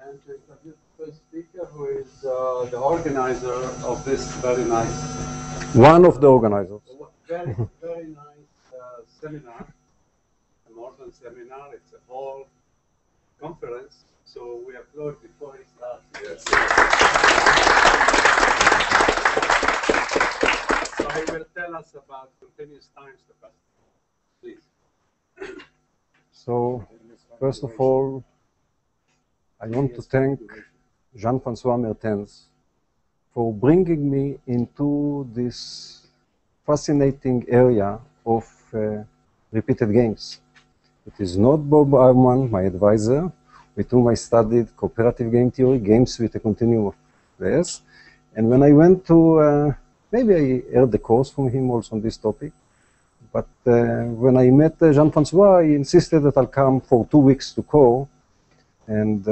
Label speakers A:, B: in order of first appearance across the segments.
A: and to introduce the first speaker, who is the organizer of this very nice...
B: One of the organizers.
A: Very, very nice seminar, a modern seminar. It's a whole conference, so we applaud before he starts. Yes. So he will tell us about Continous-Time Stochastic. Please.
B: So, first of all, I want to thank Jean-François Mertens for bringing me into this fascinating area of repeated games. It is not Bob Arman, my advisor, with whom I studied cooperative game theory, games with a continuum of players. And when I went to, maybe I heard the course from him also on this topic, but when I met Jean-François, he insisted that I'll come for 2 weeks to core, and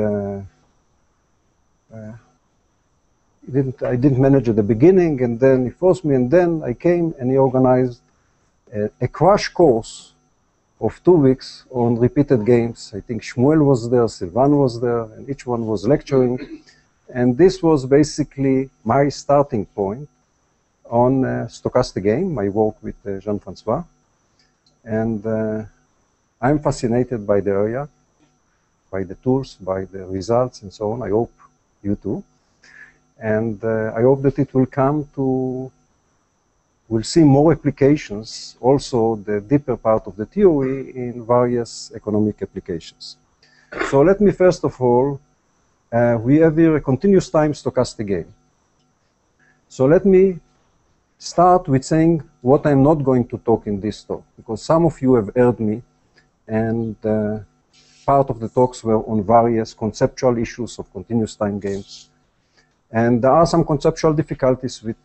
B: I didn't manage at the beginning, and then he forced me, and then I came and he organized a crash course of 2 weeks on repeated games. I think Shmuel was there, Sylvan was there, and each one was lecturing. And this was basically my starting point on stochastic game. I work with Jean-François. And I'm fascinated by the area, by the tools, by the results, and so on. I hope you too. And I hope that it will come to, we'll see more applications, also the deeper part of the theory in various economic applications. So let me first of all, we have here a continuous time stochastic game. So let me start with saying what I'm not going to talk in this talk, because some of you have heard me, and part of the talks were on various conceptual issues of continuous time games. And there are some conceptual difficulties with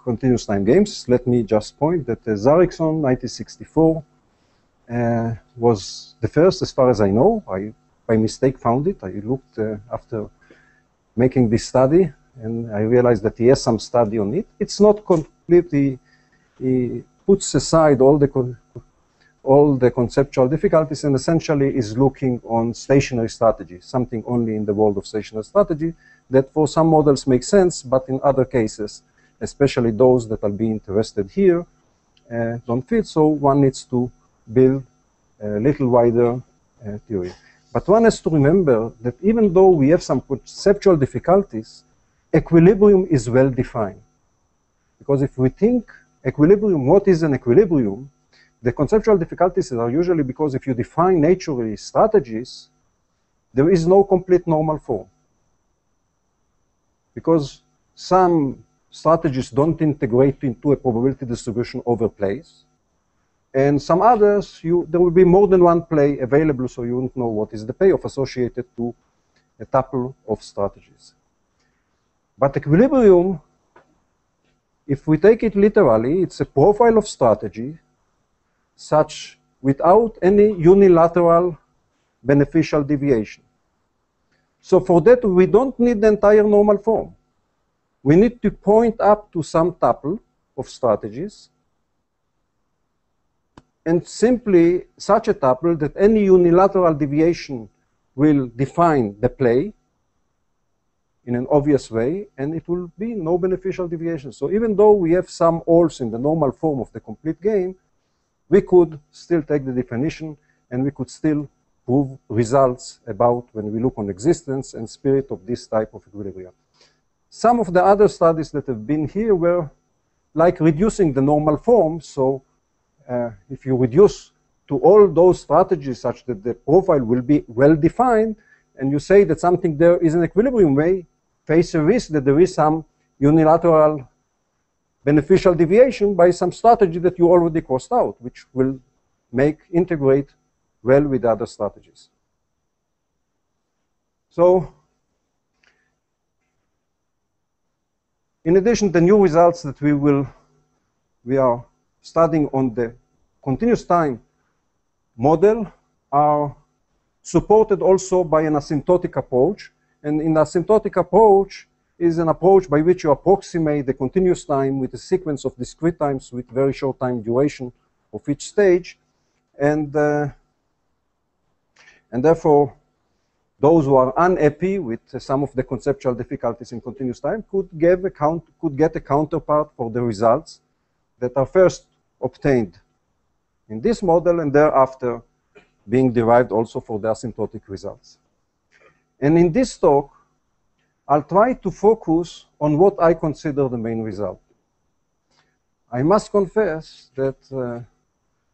B: continuous time games. Let me just point that Zarickson, 1964, was the first, as far as I know. I, by mistake, found it. I looked after making this study, and I realized that he has some study on it. It's not completely, he puts aside all the conceptual difficulties and essentially is looking on stationary strategy, something only in the world of stationary strategy that for some models makes sense, but in other cases, especially those that I'll be interested here, don't fit. So one needs to build a little wider theory. But one has to remember that even though we have some conceptual difficulties, equilibrium is well defined. Because if we think equilibrium, what is an equilibrium? The conceptual difficulties are usually because if you define naturally strategies, there is no complete normal form. Because some strategies don't integrate into a probability distribution over plays, and some others, there will be more than one play available, so you won't know what is the payoff associated to a tuple of strategies. But equilibrium, if we take it literally, it's a profile of strategy such without any unilateral beneficial deviation. So for that, we don't need the entire normal form. We need to point up to some tuple of strategies, and simply such a tuple that any unilateral deviation will define the play in an obvious way, and it will be no beneficial deviation. So even though we have some alls in the normal form of the complete game, we could still take the definition, and we could still prove results about when we look on existence and spirit of this type of equilibrium. Some of the other studies that have been here were like reducing the normal form. So if you reduce to all those strategies such that the profile will be well defined, and you say that something there is an equilibrium way, face a risk that there is some unilateral beneficial deviation by some strategy that you already crossed out, which will integrate well with other strategies. So, in addition, the new results that we are studying on the continuous time model are supported also by an asymptotic approach. And in the asymptotic approach is an approach by which you approximate the continuous time with a sequence of discrete times with very short time duration of each stage. And therefore, those who are unhappy with some of the conceptual difficulties in continuous time could get a counterpart for the results that are first obtained in this model and thereafter being derived also for the asymptotic results. And in this talk, I'll try to focus on what I consider the main result. I must confess that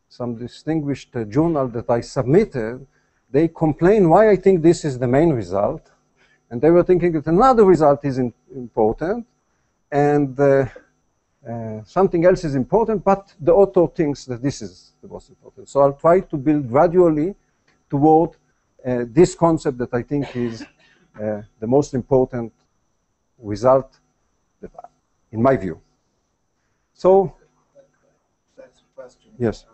B: some distinguished journal that I submitted, they complain why I think this is the main result, and they were thinking that another result is important, and something else is important, but the author thinks that this is the most important. So I'll try to build gradually toward this concept that I think is the most important result, in my view. So,
C: that's a question.
B: Yes.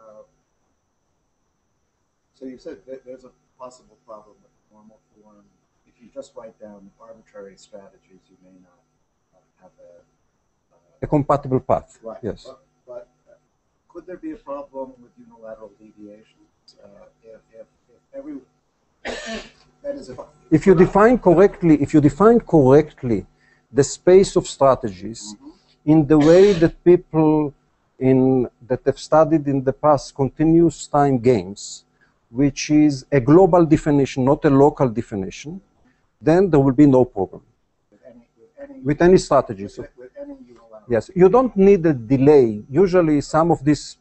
C: So you said that there's a possible problem with normal form. If you just write down arbitrary strategies, you may not have
B: a compatible path.
C: Right.
B: Yes.
C: But could there be a problem with unilateral deviations if every that is
B: if you define correctly the space of strategies in the way that people that have studied in the past continuous time games, which is a global definition, not a local definition, then there will be no problem with any strategies. Yes, you don't need a delay. Usually, some of this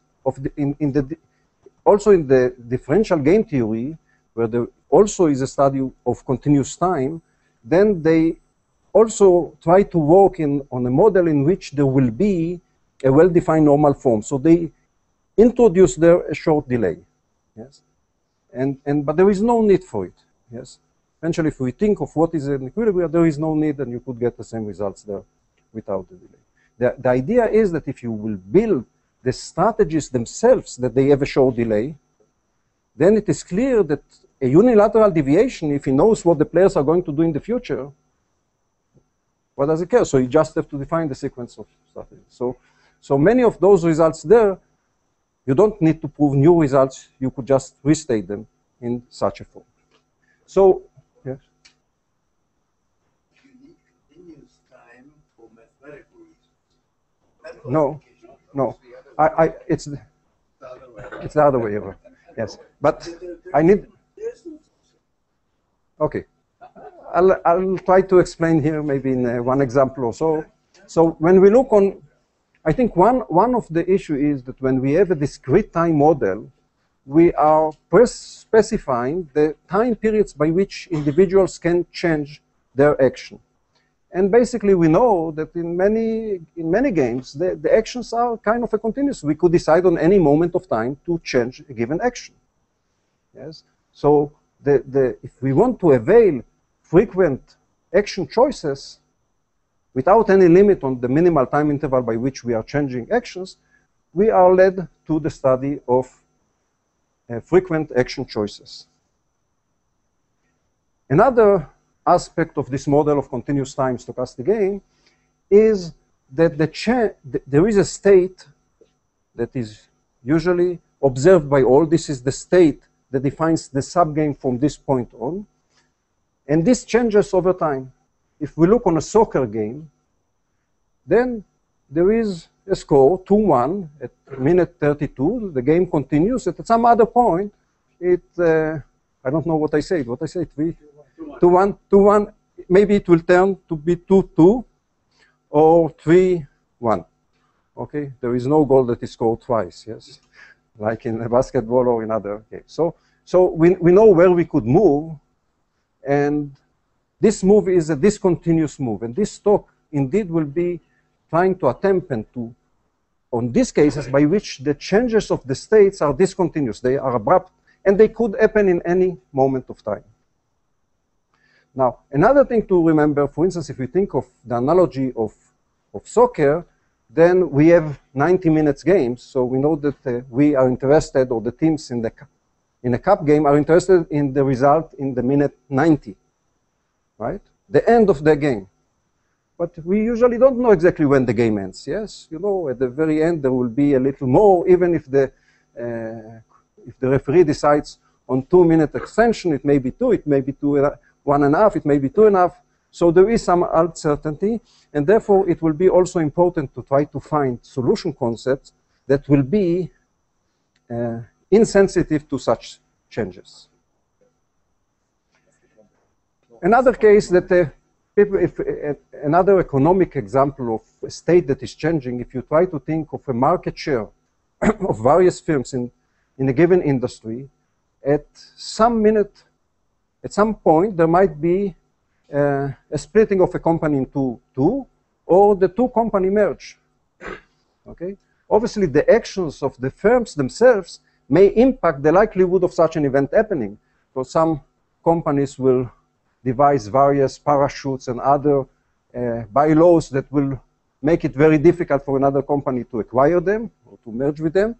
B: also in the differential game theory, where there also is a study of continuous time, then they also try to work on a model in which there will be a well-defined normal form. So they introduce there a short delay. Yes, but there is no need for it. Yes, eventually, if we think of what is an equilibrium, there is no need, and you could get the same results there without the delay. The idea is that if you will build the strategies themselves that they have a short delay, then it is clear that a unilateral deviation, if he knows what the players are going to do in the future, what does it care? So you just have to define the sequence of strategies. So many of those results there, you don't need to prove new results. You could just restate them in such a form. So, yes.
D: You need continuous time for mathematical reasons.
B: No. It's the other way around. Yes, but I need. Okay, I'll try to explain here maybe in one example or so. So when we look on, I think one of the issue is that when we have a discrete time model, we are specifying the time periods by which individuals can change their action. And basically, we know that in many games, the actions are kind of a continuous. We could decide on any moment of time to change a given action. Yes. So if we want to avail frequent action choices without any limit on the minimal time interval by which we are changing actions, we are led to the study of frequent action choices. Another aspect of this model of continuous time stochastic game is that there is a state that is usually observed by all. This is the state that defines the subgame from this point on. And this changes over time. If we look on a soccer game, then there is a score, 2-1 at minute 32. The game continues. At some other point, I don't know what I said. What I said, 2-1. Maybe it will turn to be 2-2 or 3-1. Okay, there is no goal that is scored twice. Yes, like in basketball or in other games. So we know where we could move, and this move is a discontinuous move. And this talk indeed will be trying to attempt on these cases by which the changes of the states are discontinuous. They are abrupt, and they could happen in any moment of time. Now, another thing to remember, for instance, if we think of the analogy of soccer, then we have 90 minutes games. So we know that we are interested, or the teams in a cup game are interested in the result in the minute 90, right? The end of the game. But we usually don't know exactly when the game ends, yes? You know, at the very end, there will be a little more, even if the referee decides on 2-minute extension, it may be 2, it may be 2. 1.5, it may be 2.5. So there is some uncertainty, and therefore it will be also important to try to find solution concepts that will be insensitive to such changes. Another case that another economic example of a state that is changing, if you try to think of a market share of various firms in a given industry, at some point there might be a splitting of a company into two, or the two company merge. Okay? Obviously, the actions of the firms themselves may impact the likelihood of such an event happening. So some companies will devise various parachutes and other bylaws that will make it very difficult for another company to acquire them or to merge with them.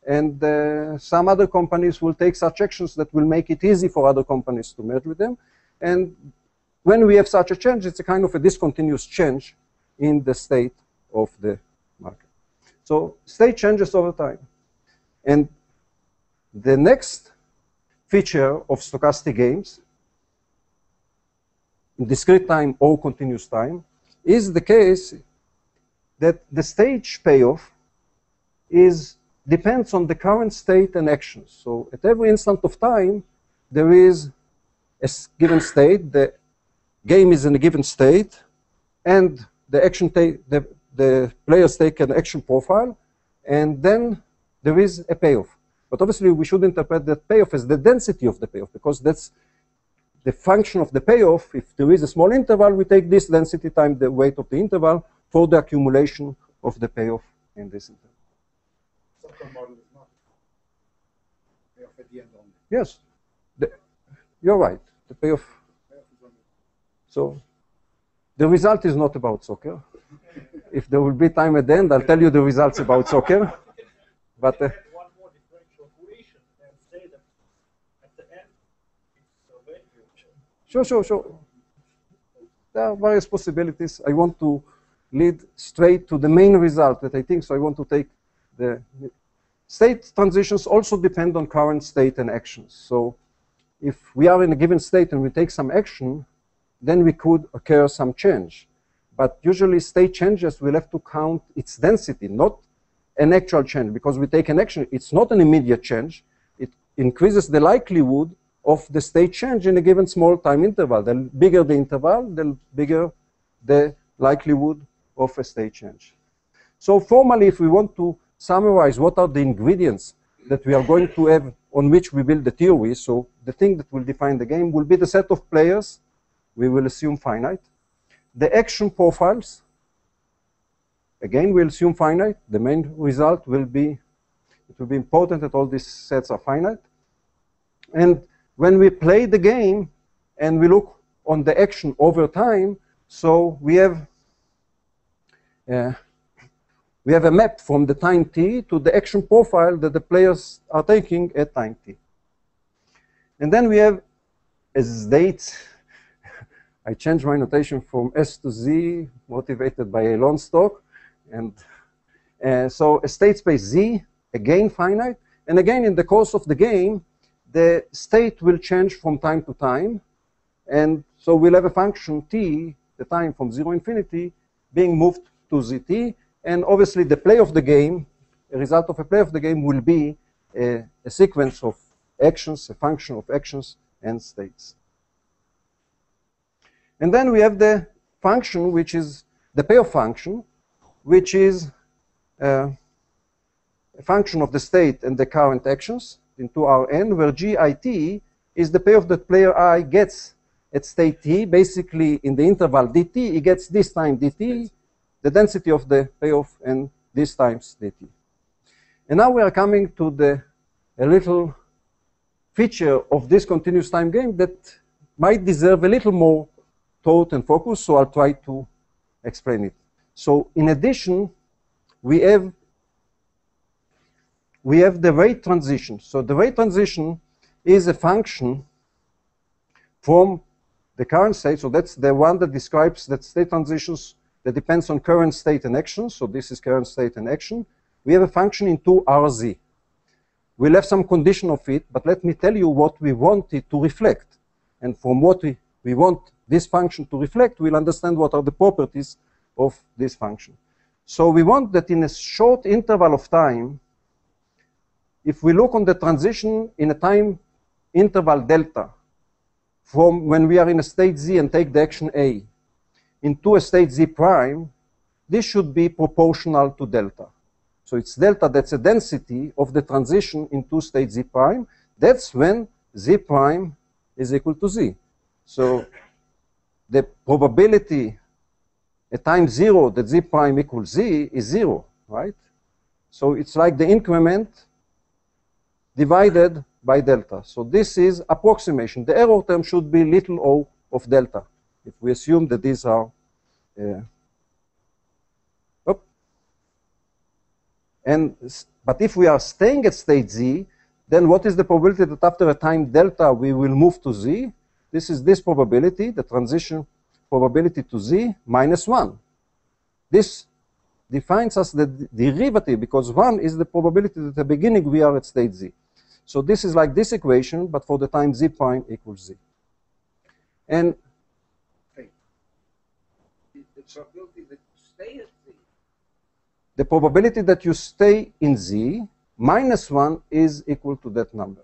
B: And some other companies will take such actions that will make it easy for other companies to merge with them. And when we have such a change, it's a kind of a discontinuous change in the state of the market. So state changes over time. And the next feature of stochastic games, in discrete time or continuous time, is the case that the stage payoff depends on the current state and actions. So at every instant of time, there is a given state, the game is in a given state, and the players take an action profile, and then there is a payoff. But obviously, we should interpret that payoff as the density of the payoff, because that's the function of the payoff. If there is a small interval, we take this density times the weight of the interval for the accumulation of the payoff in this interval.
C: Subcon model is not payoff at the end only.
B: Yes, you're right. The payoff. So the result is not about soccer. If there will be time at the end, I'll tell you the results about soccer. But
E: one more differential equation and say that at the end it's a value.
B: Sure. There are various possibilities. I want to lead straight to the main result that I think, so I want to take the state transitions also depend on current state and actions. So if we are in a given state and we take some action, then we could occur some change. But usually state changes, we'll have to count its density, not an actual change, because we take an action, it's not an immediate change. It increases the likelihood of the state change in a given small time interval. The bigger the interval, the bigger the likelihood of a state change. So formally, if we want to summarize what are the ingredients that we are going to have on which we build the theory, so the thing that will define the game will be the set of players, we will assume finite. The action profiles, again, we'll assume finite. The main result will be, it will be important that all these sets are finite. And when we play the game and we look on the action over time, so we have a map from the time t to the action profile that the players are taking at time t. And then we have a state. I changed my notation from S to Z, motivated by Elon Stock. And so a state space Z, again finite. And again, in the course of the game, the state will change from time to time. And so we'll have a function t, the time from 0 infinity, being moved to zt. And obviously, the play of the game, a result of a play of the game will be a sequence of actions, a function of actions and states. And then we have the function, which is the payoff function, which is a function of the state and the current actions into Rn, where Git is the payoff that player I gets at state t. Basically, in the interval dt, he gets this time dt, the density of the payoff, and this times dt. And now we are coming to a little feature of this continuous time game that might deserve a little more thought and focus, so I'll try to explain it. So in addition, we have the rate transition. So the rate transition is a function from the current state. So that's the one that describes that state transitions that depends on current state and action. So this is current state and action. We have a function in 2RZ. We'll have some condition of it, but let me tell you what we want it to reflect. And from what we we want this function to reflect, we'll understand what are the properties of this function. So we want that in a short interval of time, if we look on the transition in a time interval delta, from when we are in a state Z and take the action A into a state Z prime, this should be proportional to delta. So it's delta, that's a density of the transition into state Z prime. That's when Z prime is equal to Z. So the probability at time 0 that Z prime equals Z is 0, right? So it's like the increment divided by delta. So this is approximation. The error term should be little o of delta, if we assume that these are but if we are staying at state Z, then what is the probability that after a time delta we will move to Z? This is this probability, the transition probability to Z, minus 1. This defines us the derivative, because 1 is the probability that at the beginning we are at state Z. So this is like this equation, but for the time Z prime equals Z. And the probability that you stay in Z minus 1 is equal to that number.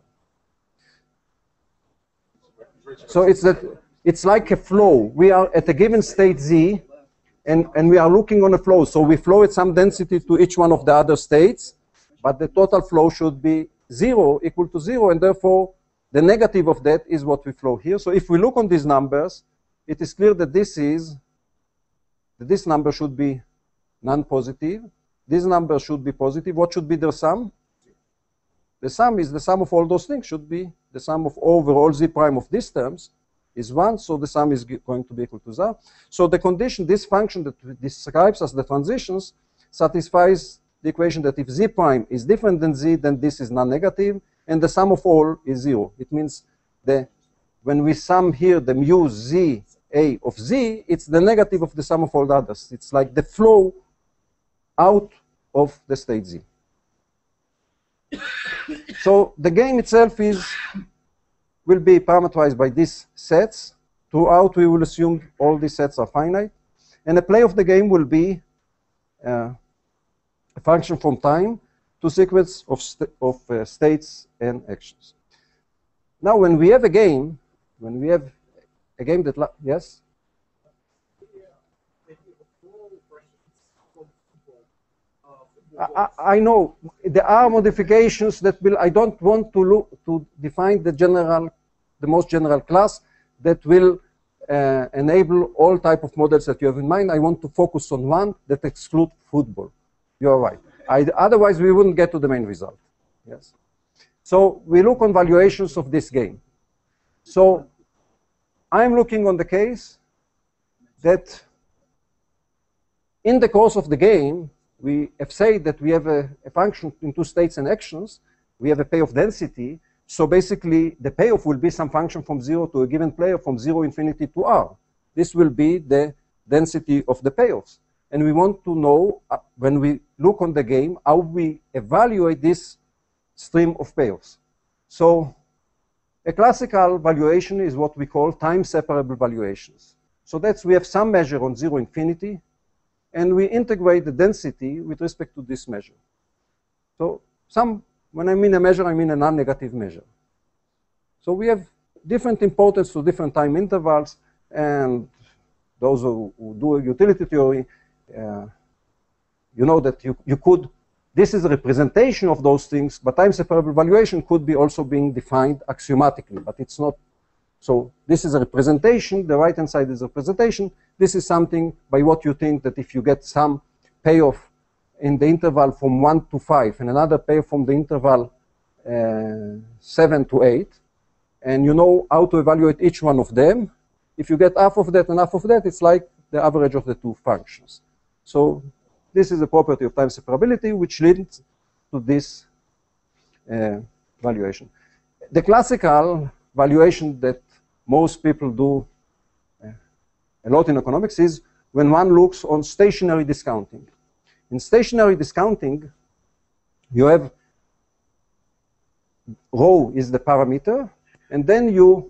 B: So it's like a flow. We are at a given state Z, and we are looking on a flow. So we flow at some density to each one of the other states, but the total flow should be 0, equal to 0, and therefore the negative of that is what we flow here. So if we look on these numbers, it is clear that this number should be non-positive. This number should be positive. What should be the sum? The sum is the sum of all those things, should be the sum of overall Z prime of these terms is 1, so the sum is going to be equal to 0. So the condition, this function that describes as the transitions, satisfies the equation that if Z prime is different than Z, then this is non-negative, and the sum of all is 0. It means that when we sum here the mu Z A of Z, it's the negative of the sum of all the others. It's like the flow out of the state Z. So the game itself will be parameterized by these sets. Throughout, we will assume all these sets are finite. And the play of the game will be a function from time to sequence of states and actions. Now, when we have a game, that, yes? I know there are modifications that will. I don't want to define the most general class that will enable all type of models that you have in mind. I want to focus on one that excludes football. You're right. Otherwise, we wouldn't get to the main result. Yes. So we look on valuations of this game. So I'm looking on the case that in the course of the game, we have said that we have a function in two states and actions. We have a payoff density. So basically, the payoff will be some function from 0 to a given player from 0 infinity to R. This will be the density of the payoffs. And we want to know, when we look on the game, how we evaluate this stream of payoffs. So a classical valuation is what we call time-separable valuations. So we have some measure on 0 infinity, and we integrate the density with respect to this measure. So when I mean a measure, I mean a non-negative measure. So we have different importance to different time intervals, and those who do utility theory, you know that you could, this is a representation of those things, but time-separable valuation could be also being defined axiomatically, but it's not. So this is a representation, the right-hand side is a representation. This is something by what you think that if you get some payoff in the interval from 1 to 5 and another payoff from the interval 7 to 8, and you know how to evaluate each one of them, if you get half of that and half of that, it's like the average of the two functions. So this is a property of time separability which leads to this valuation. The classical valuation that most people do a lot in economics is when one looks on stationary discounting. In stationary discounting, you have rho is the parameter, and then you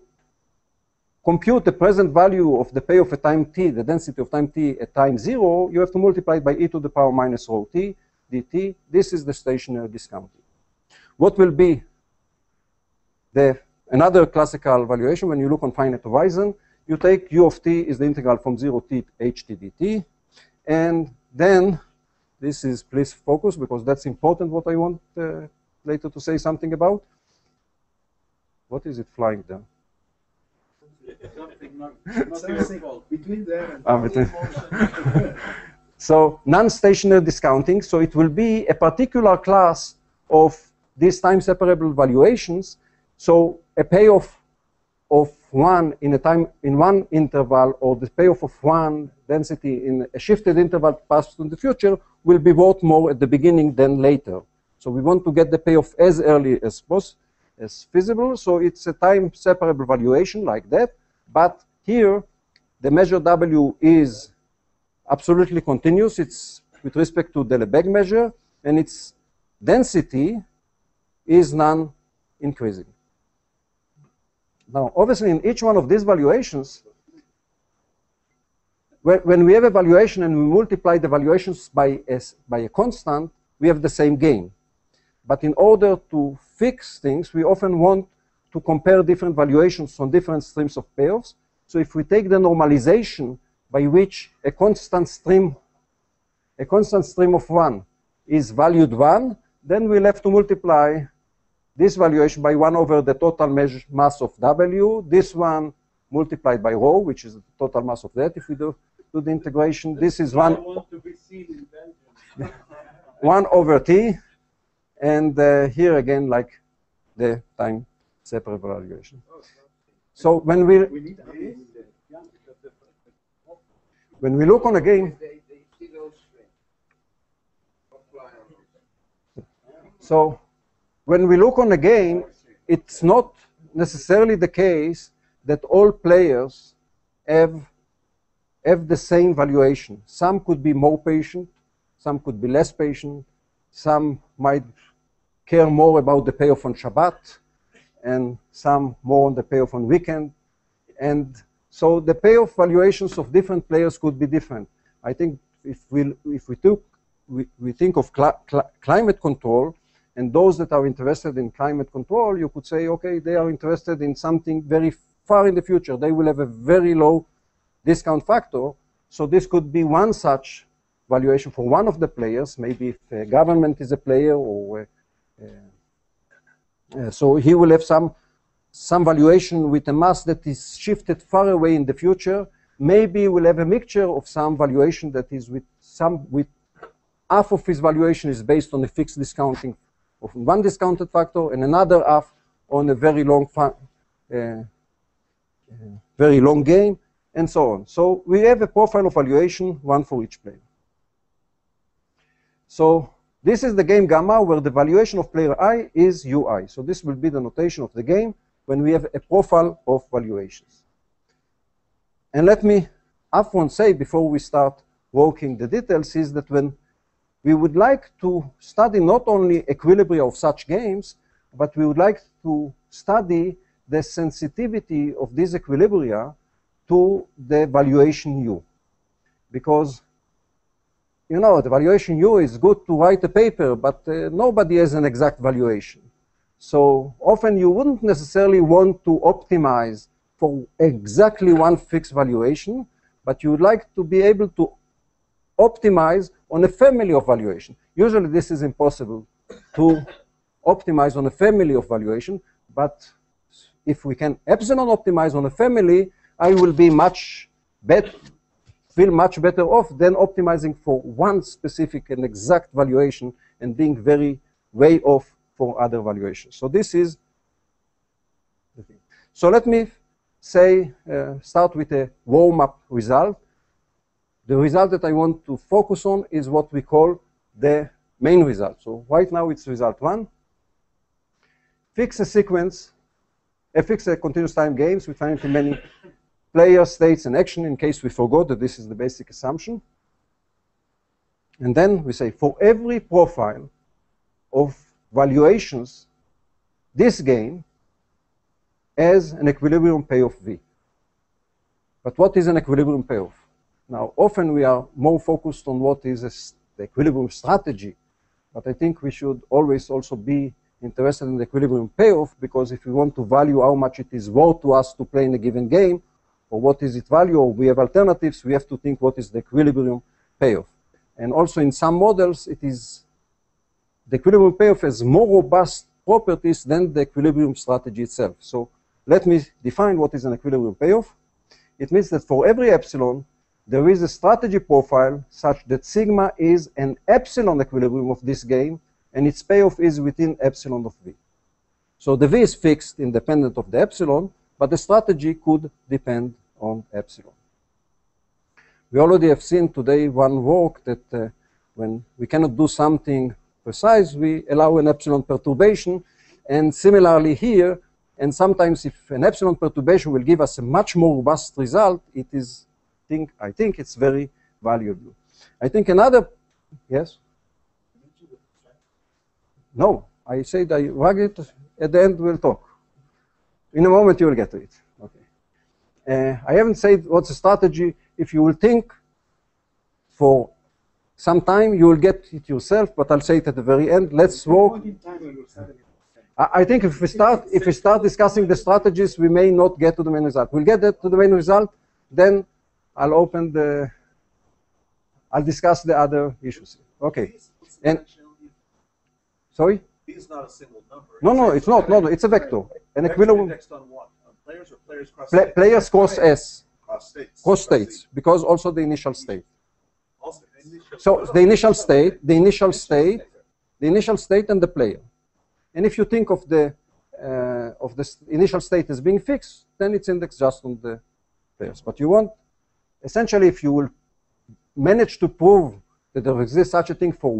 B: compute the present value of the payoff at time t, the density of time t at time 0, you have to multiply it by e to the power minus rho t dt. This is the stationary discounting. What will be another classical valuation when you look on finite horizon? You take u of t is the integral from 0 t h t dt, and then this is, please focus because that's important what I want later to say something about. What is it flying there?
D: Something not your fault.
C: Between that and
B: So non-stationary discounting, so it will be a particular class of these time separable valuations. So a payoff of 1 in a time in one interval, or the payoff of 1 density in a shifted interval past in the future will be worth more at the beginning than later. So we want to get the payoff as early as possible, as feasible. So it's a time separable valuation like that. But here, the measure W is absolutely continuous. It's with respect to the Lebesgue measure, and its density is non-increasing. Now, obviously, in each one of these valuations, when we have a valuation and we multiply the valuations by a constant, we have the same gain. But in order to fix things, we often want to compare different valuations on different streams of payoffs. So if we take the normalization by which a constant stream of 1 is valued 1, then we'll have to multiply this valuation by 1 over the total mass of W, this one multiplied by rho, which is the total mass of that. If we do the integration, this is 1,
D: I want to be seen in Belgium.
B: 1 over T, and here again, like the time separable valuation. So when we look on a game, so when we look on a game, it's not necessarily the case that all players have the same valuation. Some could be more patient, some could be less patient, some might care more about the payoff on Shabbat, and some more on the payoff on weekend. And so the payoff valuations of different players could be different. I think if we think of climate control, and those that are interested in climate control, you could say, okay, they are interested in something very far in the future. They will have a very low discount factor. So this could be one such valuation for one of the players. Maybe if a government is a player, or so he will have some valuation with a mass that is shifted far away in the future. Maybe we'll have a mixture of some valuation that is with half of his valuation is based on a fixed discounting of one discounted factor, and another half on a very long game, and so on. So we have a profile of valuation, one for each player. So this is the game gamma, where the valuation of player I is UI. So this will be the notation of the game when we have a profile of valuations. And let me upfront say, before we start working the details, is that when we would like to study not only equilibria of such games, but we would like to study the sensitivity of these equilibria to the valuation U. Because, you know, the valuation U is good to write a paper, but nobody has an exact valuation. So often you wouldn't necessarily want to optimize for exactly one fixed valuation, but you would like to be able to optimize on a family of valuation. Usually this is impossible to optimize on a family of valuation, but if we can epsilon optimize on a family, I will be feel much better off than optimizing for one specific and exact valuation and being very way off for other valuations. So this is the thing. So let me say, start with a warm-up result. The result that I want to focus on is what we call the main result. So right now it's result 1. Fix a sequence, fix a continuous time games with finitely many players, states, and action, in case we forgot that this is the basic assumption. And then we say, for every profile of valuations, this game has an equilibrium payoff V. But what is an equilibrium payoff? Now, often we are more focused on what is the equilibrium strategy, but I think we should always also be interested in the equilibrium payoff, because if we want to value how much it is worth to us to play in a given game, or what is its value, or we have alternatives, we have to think what is the equilibrium payoff. And also in some models, it is the equilibrium payoff has more robust properties than the equilibrium strategy itself. So let me define what is an equilibrium payoff. It means that for every epsilon, there is a strategy profile such that sigma is an epsilon equilibrium of this game, and its payoff is within epsilon of v. So the v is fixed, independent of the epsilon, but the strategy could depend on epsilon. We already have seen today one work that when we cannot do something precise, we allow an epsilon perturbation, and similarly here, and sometimes if an epsilon perturbation will give us a much more robust result, it is, I think it's very valuable. I think another, yes? No, I said I rug it, at the end we'll talk. In a moment you will get to it. Okay. I haven't said what's the strategy. If you will think for some time, you will get it yourself, but I'll say it at the very end. Let's work. I think if we start discussing the strategies, we may not get to the main result. We'll get to the main result, then I'll discuss the other issues. Okay. And sorry?
C: V is not a single number.
B: No, it's not. No, it's a vector. An equilibrium.
C: Indexed on what? On players or players cross
B: states? Players cross S.
C: Cross states.
B: Cross states, because also the initial state.
C: Also,
B: So the initial state, the initial state and the player. And if you think of the initial state as being fixed, then it's indexed just on the players. But you want, essentially, if you will manage to prove that there exists such a thing for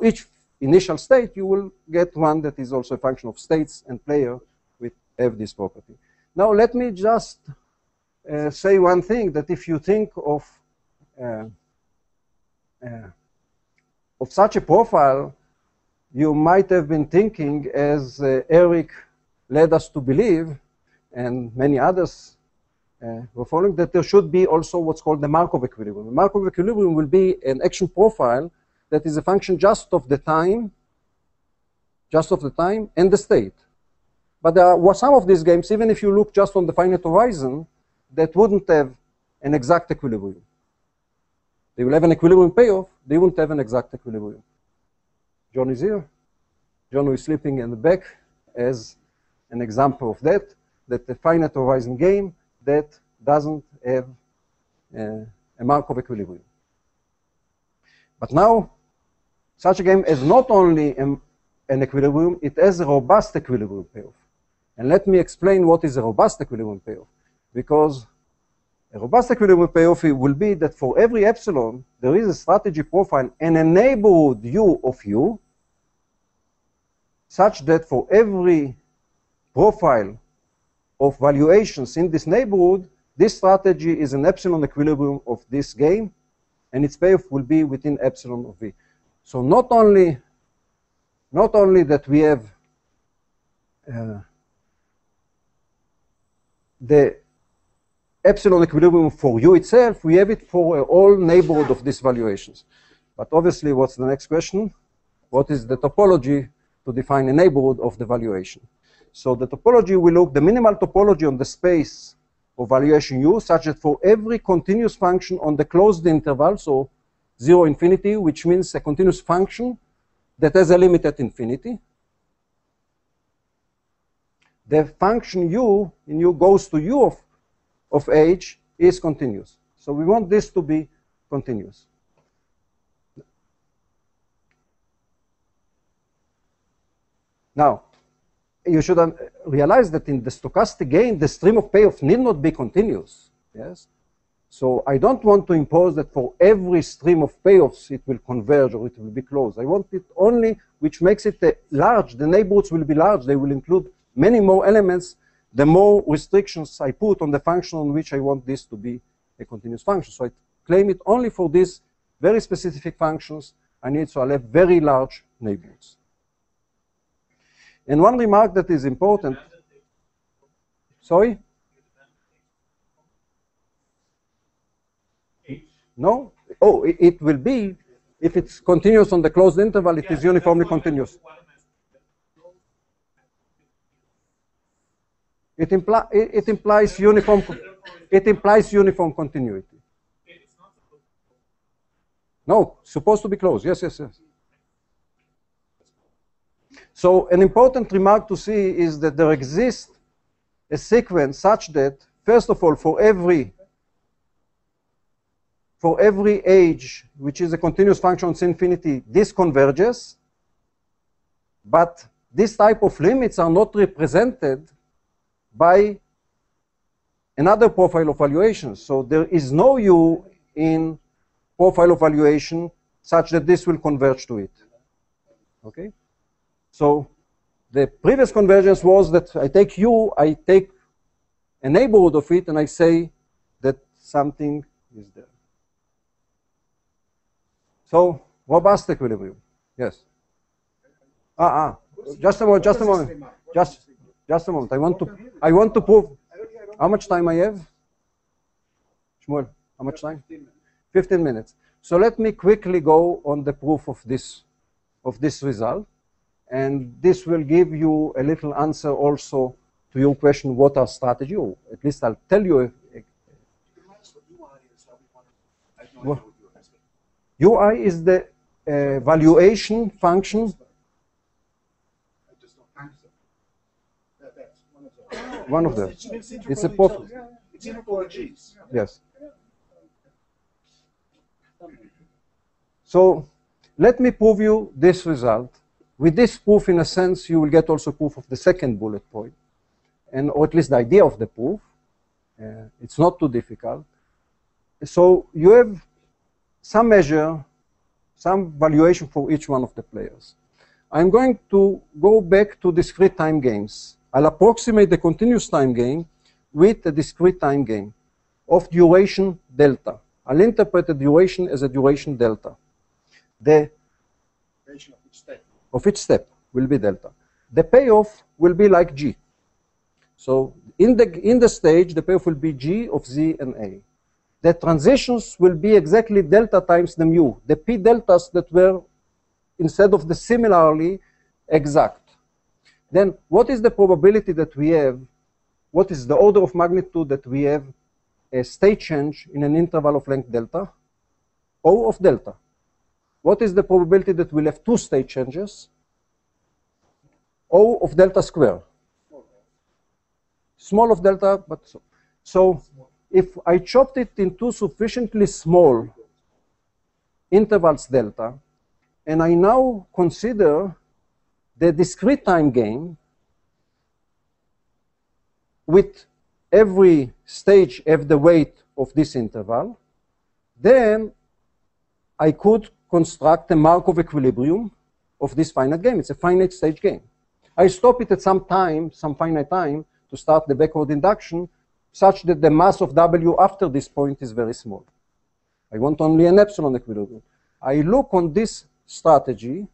B: each initial state, you will get one that is also a function of states and player with have this property. Now let me just say one thing, that if you think of such a profile, you might have been thinking, as Eric led us to believe, and many others were following, that there should be also what's called the Markov equilibrium. The Markov equilibrium will be an action profile that is a function just of the time and the state. But there are some of these games, even if you look just on the finite horizon, that wouldn't have an exact equilibrium. They will have an equilibrium payoff, they won't have an exact equilibrium. John is here. John, who is sleeping in the back, as an example of that the finite horizon game that doesn't have a Markov equilibrium. But now, such a game has not only an equilibrium, it has a robust equilibrium payoff. And let me explain what is a robust equilibrium payoff. Because a robust equilibrium payoff will be that for every epsilon, there is a strategy profile and a neighborhood U of U, such that for every profile of valuations in this neighborhood, this strategy is an epsilon equilibrium of this game, and its payoff will be within epsilon of V. So not only that we have the epsilon equilibrium for U itself, we have it for all neighborhood of these valuations. But obviously, what's the next question? What is the topology to define a neighborhood of the valuation? So the topology will look the minimal topology on the space of valuation U, such that for every continuous function on the closed interval, so 0 infinity, which means a continuous function that has a limit at infinity, the function U in U goes to U of H is continuous. So we want this to be continuous. Now, you should realize that in the stochastic game, the stream of payoff need not be continuous. Yes. So I don't want to impose that for every stream of payoffs it will converge or it will be closed. I want it only which makes it large. The neighborhoods will be large. They will include many more elements. The more restrictions I put on the function on which I want this to be a continuous function. So I claim it only for these very specific functions. I'll have very large neighborhoods. And one remark that is important. Sorry? No? Oh, it will be, if it's continuous on the closed interval, it is uniformly continuous. It implies uniform continuity. No, supposed to be closed. Yes, yes, yes. So an important remark to see is that there exists a sequence such that, first of all, for every age which is a continuous function of infinity, this converges, but this type of limits are not represented by another profile of valuation. So there is no U in profile of valuation such that this will converge to it. Okay? So the previous convergence was that I take U, I take a neighborhood of it, and I say that something is there. So robust equilibrium. Yes. Just a moment. Just a moment. I want to prove. How much time I have? Shmuel, how much time? 15 minutes. So let me quickly go on the proof of this result, and this will give you a little answer also to your question: what are strategy? Or at least I'll tell you. UI is the valuation function. One of them. It's a proof.
C: It's interval of G's.
B: Yes. So let me prove you this result. With this proof, in a sense, you will get also proof of the second bullet point, or at least the idea of the proof. It's not too difficult. So you have some measure, some valuation for each one of the players. I'm going to go back to discrete time games. I'll approximate the continuous time game with a discrete time game of duration delta. I'll interpret the duration as a duration delta. The
C: Duration of each step.
B: Of each step will be delta. The payoff will be like G. So in the stage, the payoff will be G of Z and A. The transitions will be exactly delta times the mu, the P deltas that were, instead of the similarly, exact. Then what is the probability that we have, what is the order of magnitude that we have a state change in an interval of length delta? O of delta. What is the probability that we'll have two state changes? O of delta square. Small of delta, but so if I chopped it into sufficiently small intervals delta, and I now consider the discrete time game with every stage have the weight of this interval, then I could construct a Markov equilibrium of this finite game. It's a finite stage game. I stop it at some time, some finite time, to start the backward induction, such that the mass of W after this point is very small. I want only an epsilon equilibrium. I look on this strategy,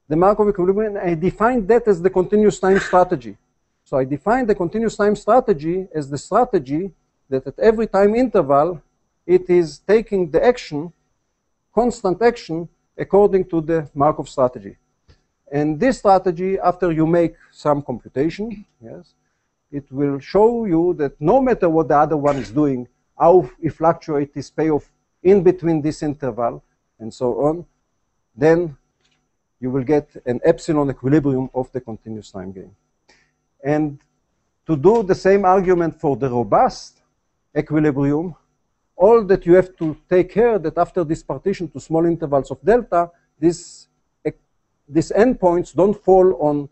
B: the Markov equilibrium, and I define that as the continuous time strategy. So I define the continuous time strategy as the strategy that at every time interval, it is taking the action, constant action, according to the Markov strategy. And this strategy, after you make some computation, yes, it will show you that no matter what the other one is doing, how it fluctuates this payoff in between this interval, and so on, then you will get an epsilon equilibrium of the continuous time game. And to do the same argument for the robust equilibrium, all that you have to take care that after this partition to small intervals of delta, these endpoints don't fall on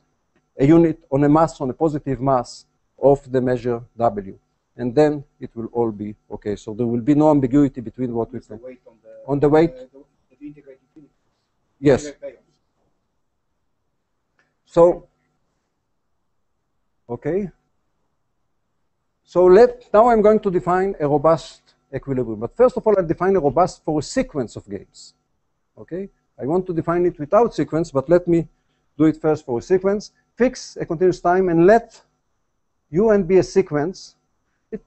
B: a unit, on a mass, on a positive mass of the measure W. And then it will all be okay. So there will be no ambiguity between what we say. On the weight?
C: The integrated unit.
B: Yes. So, okay. So now I'm going to define a robust equilibrium. But first of all, I'll define a robust for a sequence of games. Okay? I want to define it without sequence, but let me do it first for a sequence. Fix a continuous time and let UN be a sequence.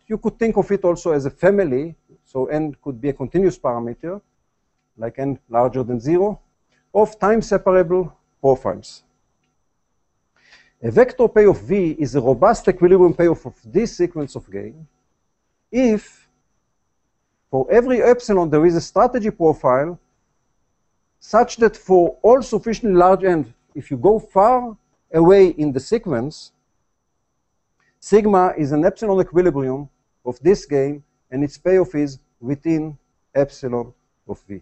B: You could think of it also as a family. so n could be a continuous parameter, like n larger than 0, of time-separable profiles. A vector payoff V is a robust equilibrium payoff of this sequence of gain if for every epsilon there is a strategy profile such that for all sufficiently large n, if you go far away in the sequence, sigma is an epsilon equilibrium of this game, and its payoff is within epsilon of V.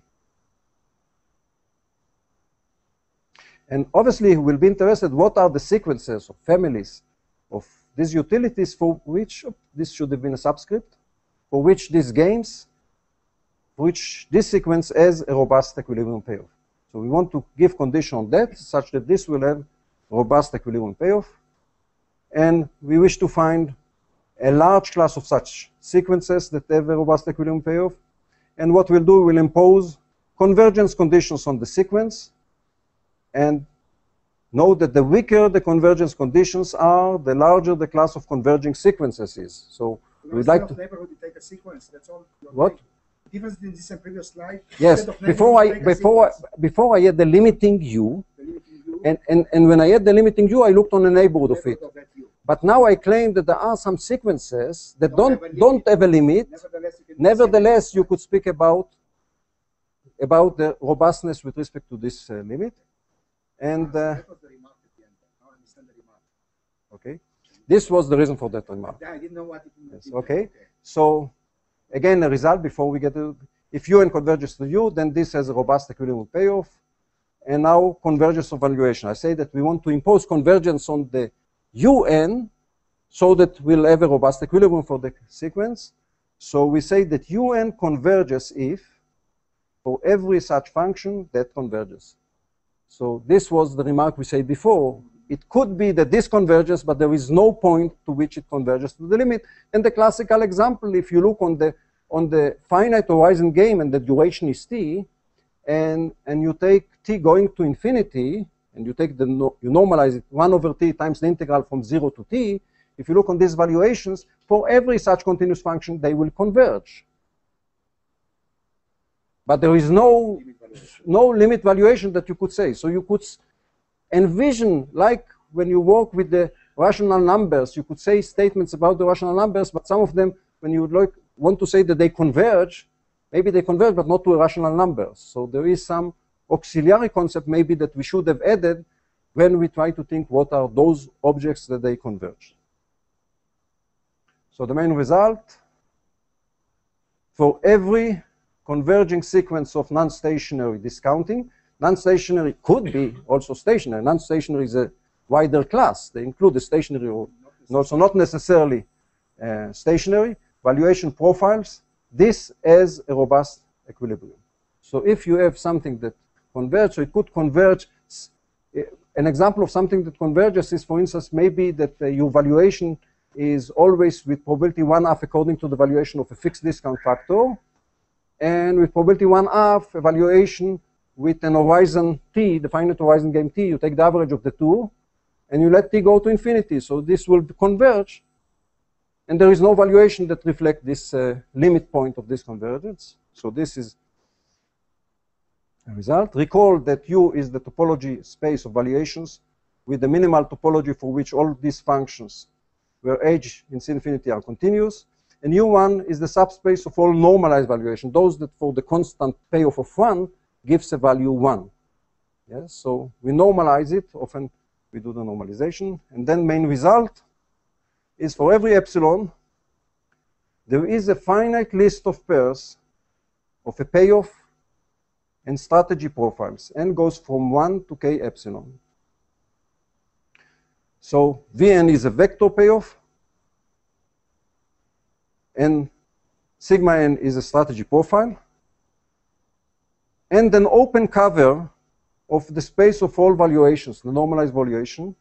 B: And obviously, we'll be interested what are the sequences or families of these utilities for which, this should have been a subscript, for which these games, for which this sequence has a robust equilibrium payoff. So we want to give condition on that such that this will have robust equilibrium payoff. And we wish to find a large class of such sequences that have a robust equilibrium payoff. And what we'll do, we'll impose convergence conditions on the sequence. And note that the weaker the convergence conditions are, the larger the class of converging sequences is. So we'd like to.
C: Neighborhood, you take a sequence. That's all.
B: What?
C: The difference between this and previous slide.
B: Yes. Before I had the limiting U, and when I had the limiting U, I looked on the neighborhood of it. But now I claim that there are some sequences that don't have a limit. Nevertheless, you could speak about the robustness with respect to this limit. And okay, this was the reason for that remark.
C: I didn't know what it meant.
B: Yes, okay, so again, a result before we get to, if UN converges to U, then this has a robust equilibrium payoff. And now convergence of valuation. I say that we want to impose convergence on the UN so that we'll have a robust equilibrium for the sequence. So we say that UN converges if for every such function that converges. So this was the remark we said before. It could be that this converges, but there is no point to which it converges to the limit. And the classical example, if you look on the finite horizon game and the duration is t, and you take t going to infinity, and you take you normalize it 1 over t times the integral from 0 to t. If you look on these valuations, for every such continuous function, they will converge. But there is no limit valuation that you could say. So you could envision, like when you work with the rational numbers, you could say statements about the rational numbers, but some of them, when you want to say that they converge, maybe they converge, but not to a rational number. So there is some auxiliary concept maybe that we should have added when we try to think what are those objects that they converge. So the main result, for every converging sequence of non-stationary discounting. Non-stationary could be also stationary. Non-stationary is a wider class. They include the stationary and also not necessarily stationary. Valuation profiles. This has a robust equilibrium. So if you have something that converges, so it could converge. An example of something that converges is, for instance, maybe that your valuation is always with probability 1/2 according to the valuation of a fixed discount factor. And with probability 1/2 evaluation with an horizon t, the finite horizon game t, you take the average of the two, and you let t go to infinity. So this will converge, and there is no valuation that reflects this limit point of this convergence. So this is a result. Recall that U is the topology space of valuations with the minimal topology for which all these functions where h in infinity are continuous. And U1 is the subspace of all normalized valuation, those that for the constant payoff of 1 gives a value 1. Yes, so we normalize it. Often we do the normalization. And then main result is for every epsilon, there is a finite list of pairs of a payoff and strategy profiles. N goes from 1 to k epsilon. So Vn is a vector payoff, and sigma n is a strategy profile, and an open cover of the space of all valuations, the normalized valuation.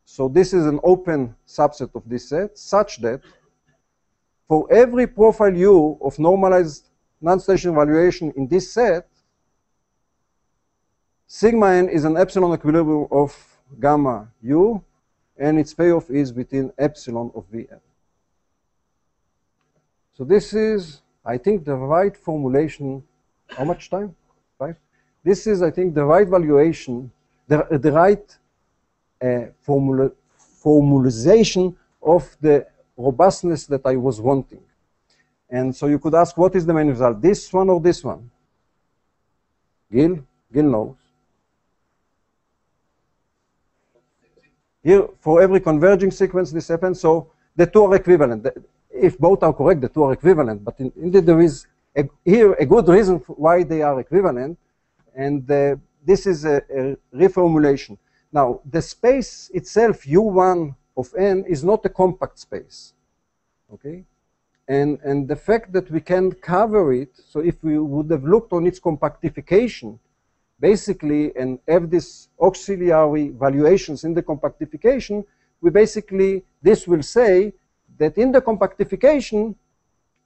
B: So this is an open subset of this set, such that for every profile U of normalized non-stationary valuation in this set, sigma n is an epsilon equilibrium of gamma U, and its payoff is within epsilon of Vn. So this is I think the right formulation, how much time? 5? This is, I think, the right valuation, the right formalization of the robustness that I was wanting. And so you could ask, what is the main result, this one or this one? Gil knows. Here, for every converging sequence, this happens. So the two are equivalent. If both are correct, the two are equivalent. But indeed, there is here a good reason why they are equivalent. And this is a reformulation. Now, the space itself, U1 of n, is not a compact space. Okay? And the fact that we can cover it, so if we would have looked on its compactification, basically, and have these auxiliary valuations in the compactification, we basically, this will say that in the compactification,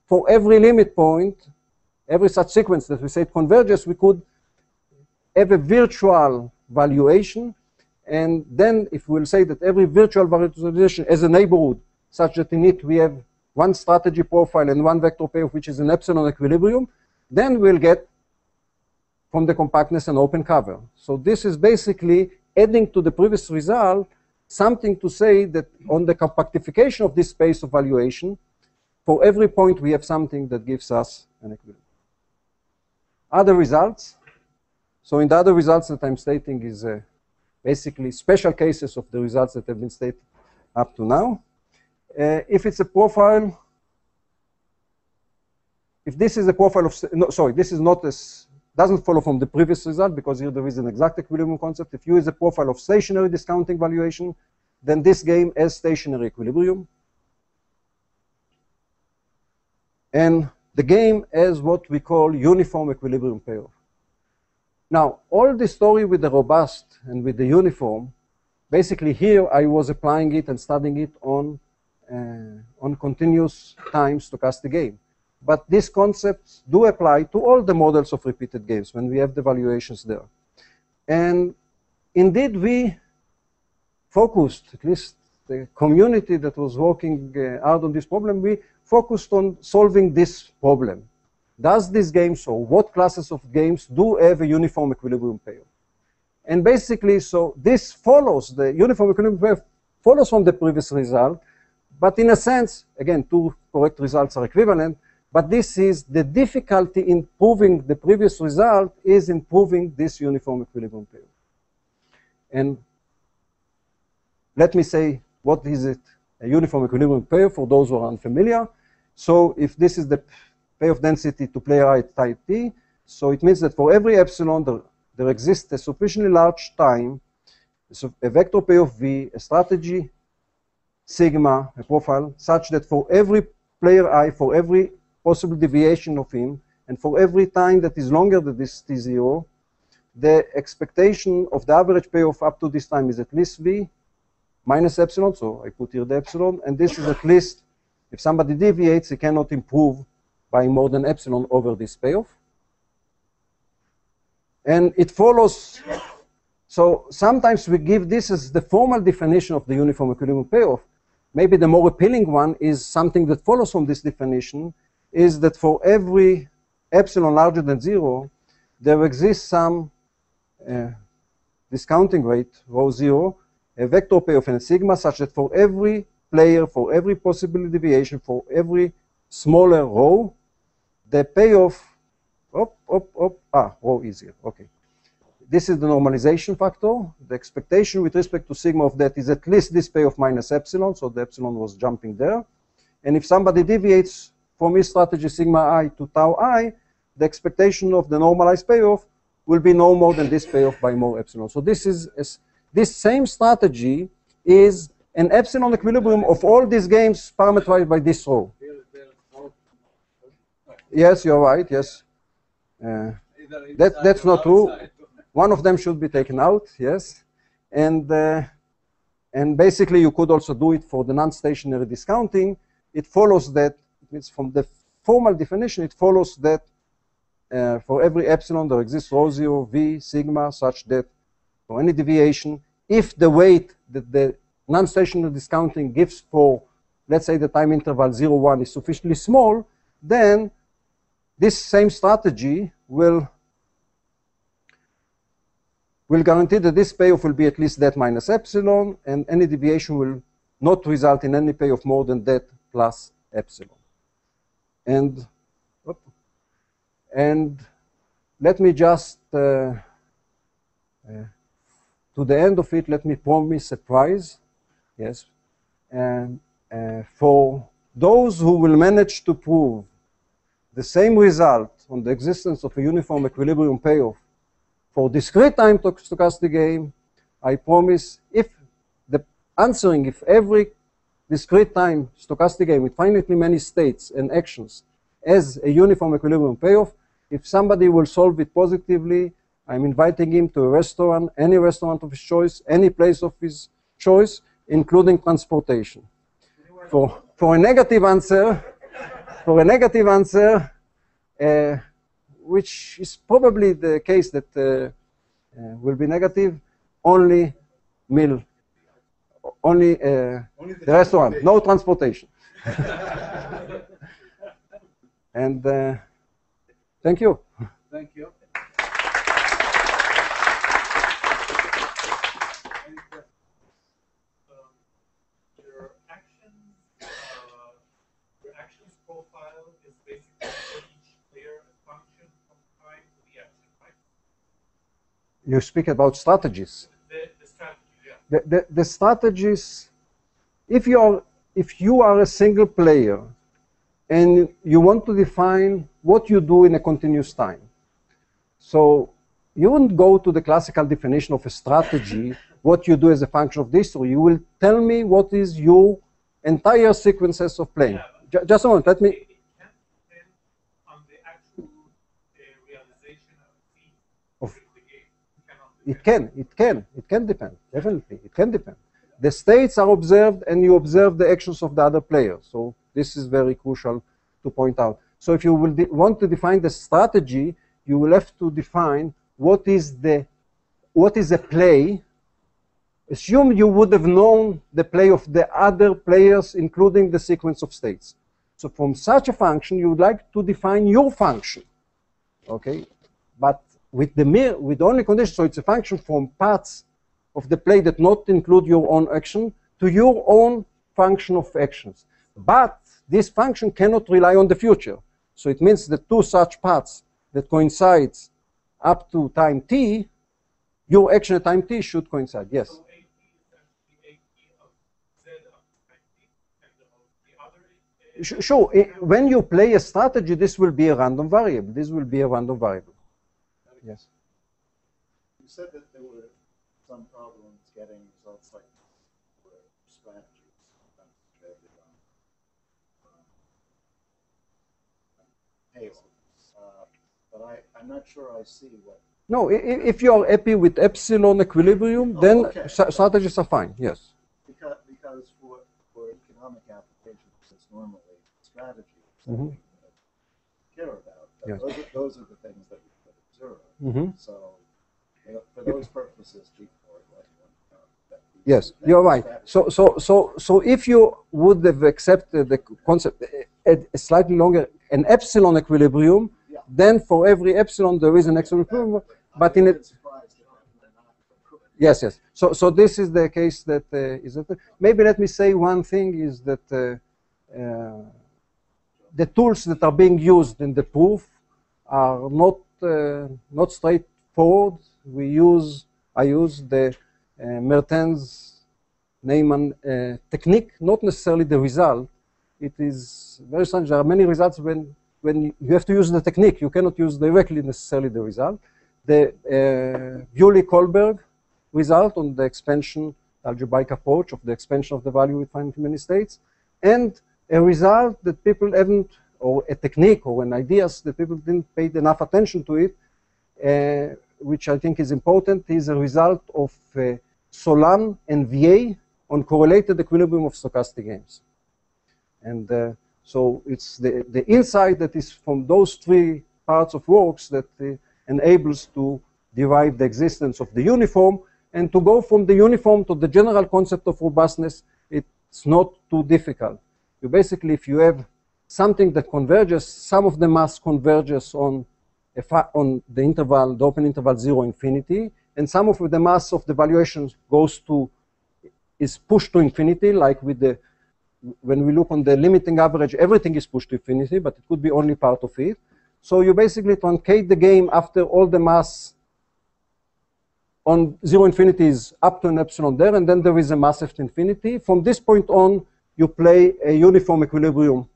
B: for every limit point, every such sequence that we say it converges, we could have a virtual valuation. And then if we'll say that every virtual valuation has a neighborhood such that in it we have one strategy profile and one vector payoff, which is an epsilon equilibrium, then we'll get from the compactness an open cover. So this is basically adding to the previous result something to say that on the compactification of this space of valuation, for every point we have something that gives us an equilibrium. Other results. So in the other results that I'm stating is basically special cases of the results that have been stated up to now. If it's a profile, if this is a profile of, no, sorry, this is not as, doesn't follow from the previous result because here there is an exact equilibrium concept. If you use a profile of stationary discounting valuation, then this game has stationary equilibrium. And the game has what we call uniform equilibrium payoff. Now, all the story with the robust and with the uniform, basically here I was applying it and studying it on continuous time stochastic game. But these concepts do apply to all the models of repeated games when we have the valuations there. And indeed, we focused, at least the community that was working hard on this problem, we focused on solving this problem. Does these games, or what classes of games, do have a uniform equilibrium payoff? And basically, so this follows, the uniform equilibrium payoff follows from the previous result, but in a sense, again, two correct results are equivalent, but this is the difficulty in proving the previous result is in proving this uniform equilibrium payoff. And let me say, what is it? A uniform equilibrium payoff for those who are unfamiliar. So if this is the payoff density to player I at type t, so it means that for every epsilon, there exists a sufficiently large time, so a vector payoff v, a strategy sigma, a profile, such that for every player I, for every possible deviation of him, and for every time that is longer than this t0, the expectation of the average payoff up to this time is at least v minus epsilon, so I put here the epsilon, and this is at least, if somebody deviates, he cannot improve by more than epsilon over this payoff. And it follows, so sometimes we give this as the formal definition of the uniform equilibrium payoff. Maybe the more appealing one is something that follows from this definition, is that for every epsilon larger than 0, there exists some discounting rate, rho 0, a vector payoff and a sigma, such that for every player, for every possible deviation, for every smaller rho, the payoff, rho is here, okay. This is the normalization factor. The expectation with respect to sigma of that is at least this payoff minus epsilon, so the epsilon was jumping there. And if somebody deviates from his strategy sigma I to tau I, the expectation of the normalized payoff will be no more than this payoff by more epsilon. So this is this same strategy is an epsilon equilibrium of all these games parameterized by this rho. Yes, you're right, yes. That's not true. One of them should be taken out, yes. And basically you could also do it for the non-stationary discounting. It follows that, it means from the formal definition, it follows that for every epsilon there exists rho 0, v, sigma, such that for any deviation, if the weight that the non-stationary discounting gives for, let's say, the time interval 0, 1 is sufficiently small, then this same strategy will guarantee that this payoff will be at least that minus epsilon, and any deviation will not result in any payoff more than that plus epsilon. And let me just, to the end of it, let me promise a prize. Yes. And for those who will manage to prove the same result on the existence of a uniform equilibrium payoff for discrete time stochastic game, I promise if every discrete time stochastic game with finitely many states and actions as a uniform equilibrium payoff, if somebody will solve it positively, I'm inviting him to a restaurant, any restaurant of his choice, any place of his choice, including transportation. For a negative answer, which is probably the case that will be negative, only meal, only the restaurant, no transportation. And thank you.
A: Thank you.
E: Your actions profile is basically for each player a function from time to the action, right?
B: You speak about strategies.
E: The strategy, yeah.
B: The strategies, if you are a single player and you want to define what you do in a continuous time, so you wouldn't go to the classical definition of a strategy, what you do as a function of this, or you will tell me what is your entire sequences of playing.
E: Yeah,
B: Just a moment, let me.
E: It can't depend on the actual realization of the game. It can depend, definitely, it can depend. The states are observed and you observe the actions of the other player. So this is very crucial to point out. So if you will want to define the strategy, you will have to define what is a play. Assume you would have known the play of the other players, including the sequence of states. So from such a function, you would like to define your function, okay? But with the only condition, so it's a function from parts of the play that not include your own action to your own function of actions. But this function cannot rely on the future. So it means that two such parts that coincides up to time t, your action at time t should coincide. Yes. So AT is actually AT of Z up to time t, and the other
B: Sure. When you play a strategy, this will be a random variable. This will be a random variable. Yes.
C: You said that there were some problems getting results like where strategies concentrated on payoff. But I'm not sure I see what.
B: No, if you are happy with epsilon equilibrium, then
C: okay.
B: strategies are fine. Yes.
C: Because for economic applications, it's normally strategies that
B: Mm-hmm.
C: we care about.
B: Yes.
C: Those are the things that we could observe.
B: Mm-hmm.
C: So for those purposes, G4
B: Yes, you're right. So if you would have accepted the concept a slightly longer, an epsilon equilibrium,
C: yeah.
B: then for every epsilon there is an equilibrium, but in it. Yes, yes. So this is the case that is that. Maybe let me say one thing is that the tools that are being used in the proof are not straightforward. I use the Mertens Neyman technique, not necessarily the result. It is very strange. There are many results when you have to use the technique. You cannot use directly necessarily the result. The Bewley-Kohlberg result on the expansion algebraic approach of the expansion of the value with finitely many states, and a result that people haven't, or a technique or an ideas that people didn't pay enough attention to it, which I think is important, is a result of Solan and VA on correlated equilibrium of stochastic games. And so it's the insight that is from those three parts of works that enables to derive the existence of the uniform, and to go from the uniform to the general concept of robustness, it's not too difficult. You basically, if you have something that converges, some of the mass converges on the interval, the open interval 0 infinity, and some of the mass of the valuation is pushed to infinity, like with the, when we look on the limiting average, everything is pushed to infinity, but it could be only part of it. So you basically truncate the game after all the mass on 0 infinity is up to an epsilon there, and then there is a mass at infinity. From this point on, you play a uniform equilibrium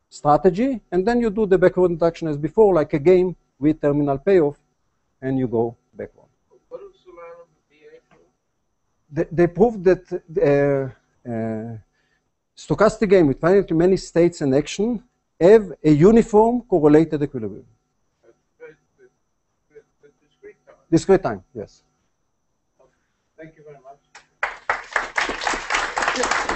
B: strategy, and then you do the backward induction as before, like a game with terminal payoff, and you go backward.
D: What does Solano prove?
B: They proved that stochastic game with finitely many states and action have a uniform correlated equilibrium.
D: The discrete time.
B: Discrete time, yes.
A: Thank you very much.
B: Yeah.